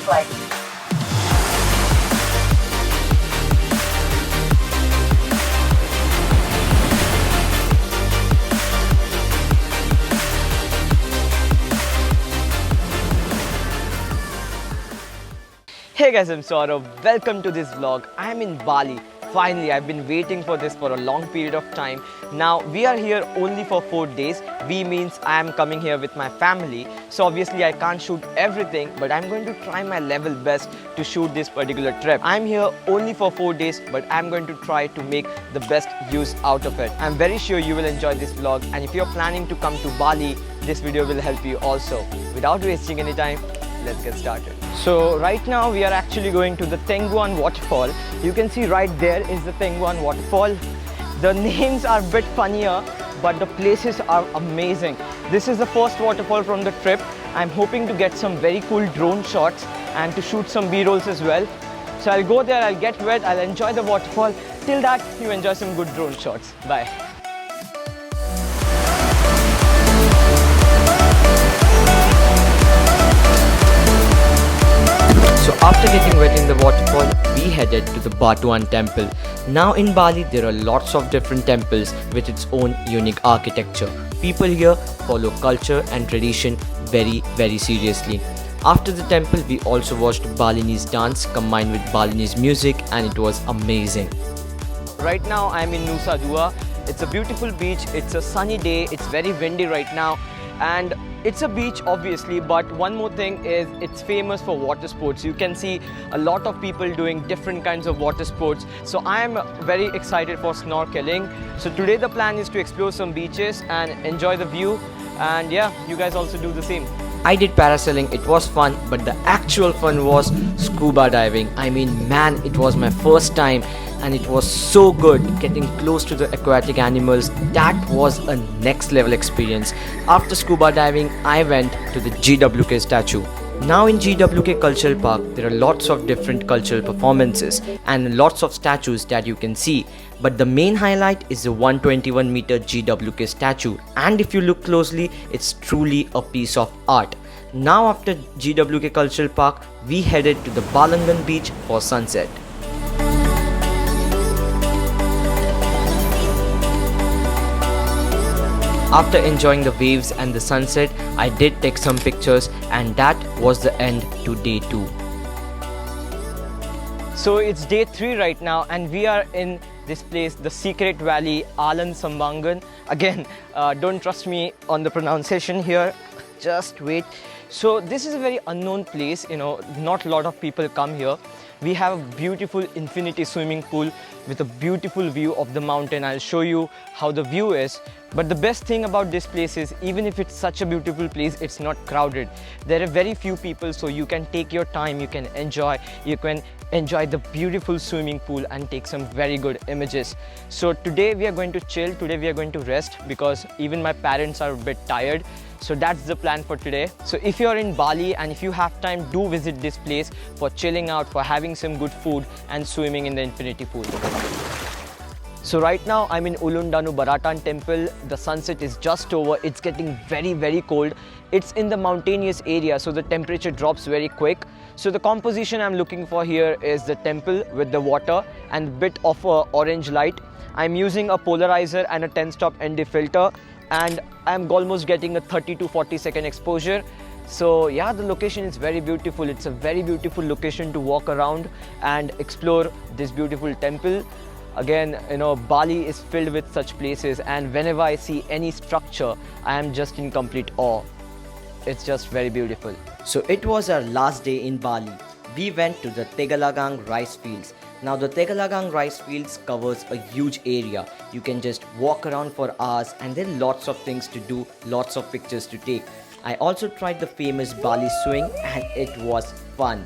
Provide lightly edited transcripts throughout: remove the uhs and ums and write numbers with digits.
flight. Hey guys, I'm Saurav. Welcome to this vlog. I'm in Bali. Finally, I've been waiting for this for a long period of time. Now, we are here only for 4 days. We means I am coming here with my family. So obviously, I can't shoot everything, but I'm going to try my level best to shoot this particular trip. I'm here only for 4 days, but I'm going to try to make the best use out of it. I'm very sure you will enjoy this vlog. And if you're planning to come to Bali, this video will help you also. Without wasting any time, let's get started. So right now we are actually going to the Tengguan Waterfall. You can see right there is the Tengguan Waterfall. The names are a bit funnier, but the places are amazing. This is the first waterfall from the trip. I'm hoping to get some very cool drone shots and to shoot some B-rolls as well. So I'll go there, I'll get wet, I'll enjoy the waterfall. Till that, you enjoy some good drone shots. Bye. So after getting wet in the waterfall, we headed to the Ubud Temple. Now in Bali, there are lots of different temples with its own unique architecture. People here follow culture and tradition very seriously. After the temple, we also watched Balinese dance combined with Balinese music, and it was amazing. Right now I'm in Nusa Dua. It's a beautiful beach, it's a sunny day, it's very windy right now, and it's a beach obviously, but one more thing is it's famous for water sports. You can see a lot of people doing different kinds of water sports. So I am very excited for snorkeling. So today the plan is to explore some beaches and enjoy the view. And yeah, you guys also do the same. I did parasailing, it was fun, but the actual fun was scuba diving. I mean, man, it was my first time and it was so good getting close to the aquatic animals. That was a next level experience. After scuba diving, I went to the GWK Statue. Now in GWK Cultural Park, there are lots of different cultural performances and lots of statues that you can see. But the main highlight is the 121-meter GWK statue, and if you look closely, it's truly a piece of art. Now after GWK Cultural Park, we headed to the Balangan beach for sunset. After enjoying the waves and the sunset, I did take some pictures, and that was the end to day 2. So it's day 3 right now, and we are in this place, the Secret Valley, Alan Sambangan. Again, don't trust me on the pronunciation here, just wait. So this is a very unknown place, you know, not a lot of people come here. We have a beautiful infinity swimming pool with a beautiful view of the mountain. I'll show you how the view is. But the best thing about this place is, even if it's such a beautiful place, it's not crowded. There are very few people, so you can take your time, you can enjoy the beautiful swimming pool and take some very good images. So today we are going to chill, today we are going to rest, because even my parents are a bit tired. So that's the plan for today. So if you're in Bali and if you have time, do visit this place for chilling out, for having some good food and swimming in the infinity pool. So right now I'm in Ulundanu Baratan Temple. The sunset is just over. It's getting very cold. It's in the mountainous area, so the temperature drops very quick. So the composition I'm looking for here is the temple with the water and a bit of a orange light. I'm using a polarizer and a 10-stop ND filter, and I'm almost getting a 30 to 40 second exposure. So yeah, the location is very beautiful. It's a very beautiful location to walk around and explore this beautiful temple. Again, you know, Bali is filled with such places, and whenever I see any structure, I am just in complete awe. It's just very beautiful. So it was our last day in Bali. We went to the Tagalog rice fields. Now the Tagalog rice fields covers a huge area. You can just walk around for hours, and there are lots of things to do, lots of pictures to take. I also tried the famous Bali swing, and it was fun.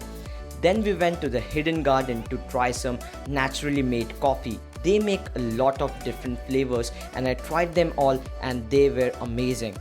Then we went to the hidden garden to try some naturally made coffee. They make a lot of different flavors, and I tried them all and they were amazing.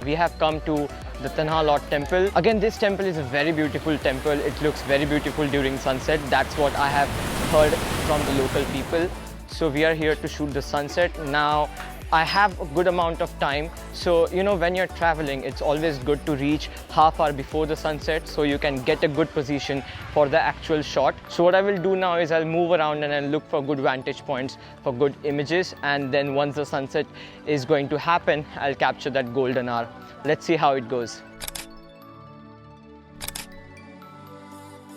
We have come to the Tanha Lot Temple. Again, this temple is a very beautiful temple. It looks very beautiful during sunset. That's what I have heard from the local people. So we are here to shoot the sunset. Now I have a good amount of time. So, you know, when you're traveling, it's always good to reach half hour before the sunset so you can get a good position for the actual shot. So what I will do now is I'll move around and I'll look for good vantage points for good images, and then once the sunset is going to happen, I'll capture that golden hour. Let's see how it goes.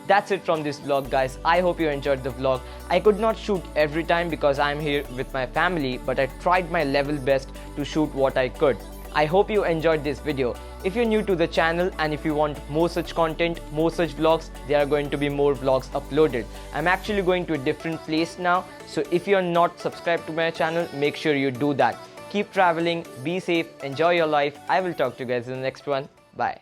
That's it from this vlog, guys. I hope you enjoyed the vlog. I could not shoot every time because I'm here with my family, but I tried my level best to shoot what I could. I hope you enjoyed this video. If you're new to the channel and if you want more such content, more such vlogs, there are going to be more vlogs uploaded. I'm actually going to a different place now, so if you're not subscribed to my channel, make sure you do that. Keep traveling, be safe, enjoy your life. I will talk to you guys in the next one. Bye.